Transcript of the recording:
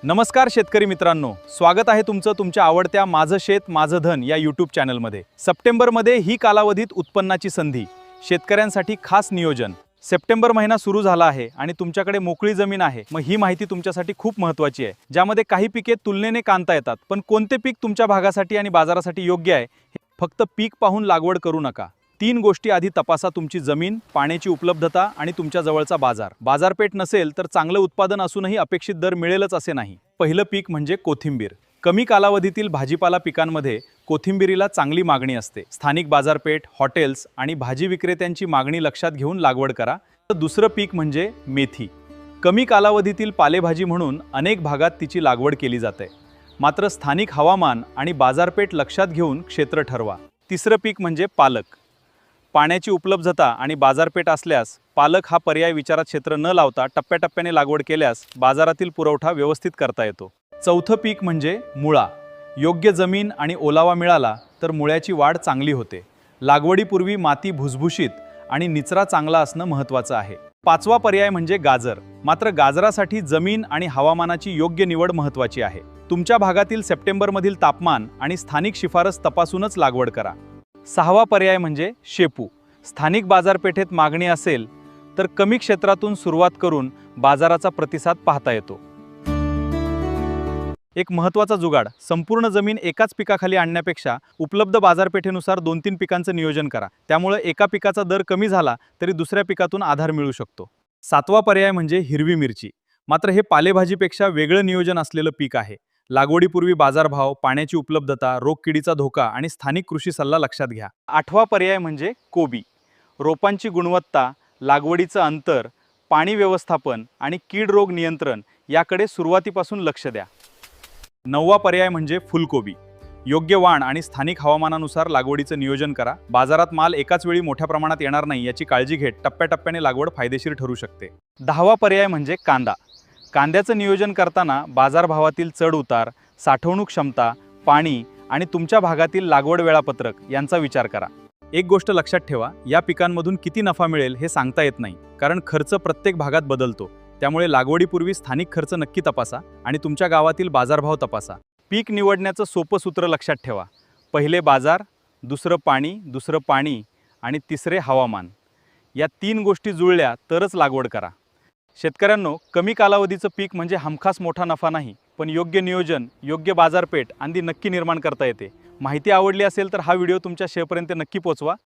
नमस्कार शेतकरी मित्रांनो, स्वागत आहे तुमचं तुमच्या आवडत्या माझं शेत माझं धन या यूट्यूब चॅनलमध्ये। सप्टेंबरमध्ये ही कालावधीत उत्पन्नाची संधी, शेतकऱ्यांसाठी खास नियोजन। सप्टेंबर महिना सुरू झाला आहे आणि तुमच्याकडे मोकळी जमीन आहे। मग ही माहिती तुमच्यासाठी खूप महत्त्वाची आहे, ज्यामध्ये काही पिके तुलनेने कांता येतात, पण कोणते पीक तुमच्या भागासाठी आणि बाजारासाठी योग्य आहे हे फक्त पीक पाहून लागवड करू नका। 3 गोष्टी आधी तपासा: तुमची जमीन, पाण्याची उपलब्धता आणि तुमच्या जवळचा बाजार। बाजारपेठ नसेल तर चांगलं उत्पादन असूनही अपेक्षित दर मिळेलच असे नाही। पहिलं पीक म्हणजे कोथिंबीर। कमी कालावधीतील भाजीपाला पिकांमध्ये कोथिंबीरीला चांगली मागणी असते। स्थानिक बाजारपेठ, हॉटेल्स आणि भाजी विक्रेत्यांची मागणी लक्षात घेऊन लागवड करा। दुसरं पीक म्हणजे मेथी। कमी कालावधीतील पालेभाजी म्हणून अनेक भागात तिची लागवड केली जाते, मात्र स्थानिक हवामान आणि बाजारपेठ लक्षात घेऊन क्षेत्र ठरवा। तिसरं पीक म्हणजे पालक। पाण्याची उपलब्धता आणि बाजारपेठ असल्यास पालक हा पर्याय विचारात क्षेत्र न लावता टप्प्याटप्प्याने लागवड केल्यास बाजारातील पुरवठा व्यवस्थित करता येतो। चौथं पीक म्हणजे मुळा। योग्य जमीन आणि ओलावा मिळाला तर मुळ्याची वाढ चांगली होते। लागवडीपूर्वी माती भुसभुशीत आणि निचरा चांगला असणं महत्त्वाचं आहे। पाचवा पर्याय म्हणजे गाजर। मात्र गाजरासाठी जमीन आणि हवामानाची योग्य निवड महत्त्वाची आहे। तुमच्या भागातील सप्टेंबरमधील तापमान आणि स्थानिक शिफारस तपासूनच लागवड करा। सहावा पर्याय म्हणजे शेपू। स्थानिक बाजारपेठेत मागणी असेल तर कमी क्षेत्रातून सुरुवात करून बाजाराचा प्रतिसाद पाहता येतो। एक महत्त्वाचा जुगाड: संपूर्ण जमीन एकाच पिकाखाली आणण्यापेक्षा उपलब्ध बाजारपेठेनुसार 2-3 पिकांचं नियोजन करा। त्यामुळे एका पिकाचा दर कमी झाला तरी दुसऱ्या पिकातून आधार मिळू शकतो। सातवा पर्याय म्हणजे हिरवी मिरची। मात्र हे पालेभाजीपेक्षा वेगळं नियोजन असलेलं पीक आहे। लागवडीपूर्वी बाजारभाव, पाण्याची उपलब्धता, रोगकिडीचा धोका आणि स्थानिक कृषी सल्ला लक्षात घ्या। आठवा पर्याय म्हणजे कोबी। रोपांची गुणवत्ता, लागवडीचं अंतर, पाणी व्यवस्थापन आणि कीड रोग नियंत्रण याकडे सुरुवातीपासून लक्ष द्या। नववा पर्याय म्हणजे फुलकोबी। योग्य वाण आणि स्थानिक हवामानानुसार लागवडीचं नियोजन करा। बाजारात माल एकाच वेळी मोठ्या प्रमाणात येणार नाही याची काळजी घेत टप्प्याटप्प्याने लागवड फायदेशीर ठरू शकते। 10वा पर्याय म्हणजे कांदा। कांद्याचं नियोजन करताना बाजारभावातील चढ उतार, साठवणूक क्षमता, पाणी आणि तुमच्या भागातील लागवड वेळापत्रक यांचा विचार करा। एक गोष्ट लक्षात ठेवा, या पिकांमधून किती नफा मिळेल हे सांगता येत नाही, कारण खर्च प्रत्येक भागात बदलतो। त्यामुळे लागवडीपूर्वी स्थानिक खर्च नक्की तपासा आणि तुमच्या गावातील बाजारभाव तपासा। पीक निवडण्याचं सोपं सूत्र लक्षात ठेवा: पहिले बाजार, दुसरं पाणी आणि तिसरे हवामान। या 3 गोष्टी जुळल्या तरच लागवड करा। शेतकऱ्यांनो, कमी कालावधीचं पीक म्हणजे हमखास मोठा नफा नाही, पण योग्य नियोजन, योग्य बाजारपेठ आणि नक्की निर्माण करता येते। माहिती आवडली असेल तर हा व्हिडिओ तुमच्या शेवटपर्यंत नक्की पोहोचवा।